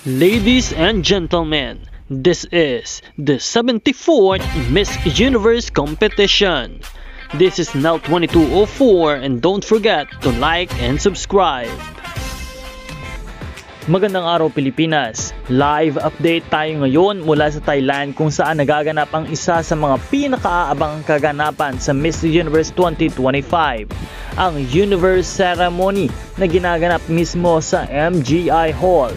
Ladies and gentlemen, this is the 74th Miss Universe competition. This is now 2204 and don't forget to like and subscribe. Magandang araw Pilipinas! Live update tayo ngayon mula sa Thailand kung saan nagaganap ang isa sa mga pinakaabangang kaganapan sa Miss Universe 2025, ang Universe Ceremony na ginaganap mismo sa MGI Hall.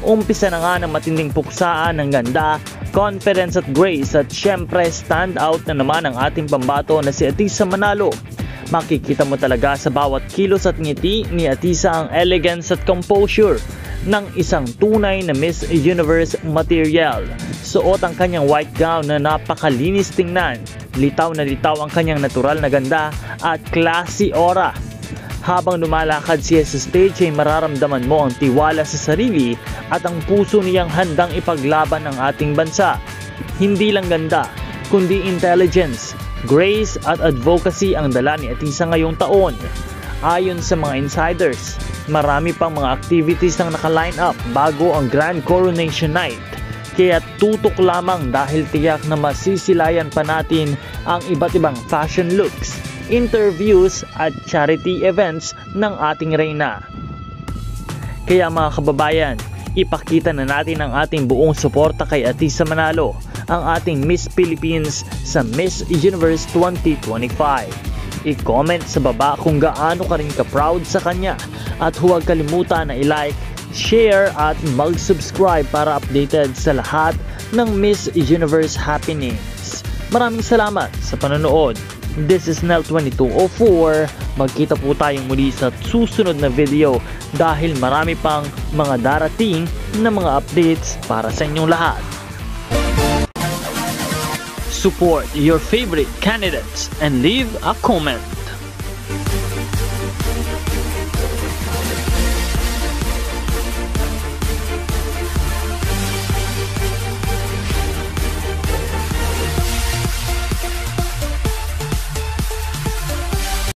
Umpisa na nga ng matinding puksaan ng ganda, confidence at grace at syempre stand out na naman ang ating pambato na si Atisa Manalo. Makikita mo talaga sa bawat kilos at ngiti ni Atisa ang elegance at composure ng isang tunay na Miss Universe material. Suot ang kanyang white gown na napakalinis tingnan, litaw na litaw ang kanyang natural na ganda at classy aura. Habang lumalakad siya sa stage ay mararamdaman mo ang tiwala sa sarili at ang puso niyang handang ipaglaban ang ating bansa. Hindi lang ganda, kundi intelligence, grace at advocacy ang dala ni Atisa ngayong taon. Ayon sa mga insiders, marami pang mga activities ang naka-line up bago ang Grand Coronation Night. Kaya tutok lamang dahil tiyak na masisilayan pa natin ang iba't ibang fashion looks, interviews at charity events ng ating reyna. Kaya mga kababayan, ipakita na natin ang ating buong suporta kay Atisa Manalo, ang ating Miss Philippines sa Miss Universe 2025. I-comment sa baba kung gaano ka rin ka-proud sa kanya at huwag kalimutan na i-like, share at mag-subscribe para updated sa lahat ng Miss Universe happenings. Maraming salamat sa panonood. This is Nel2204. Magkita po tayong muli sa susunod na video dahil marami pang mga darating na mga updates para sa inyong lahat. Support your favorite candidates and leave a comment.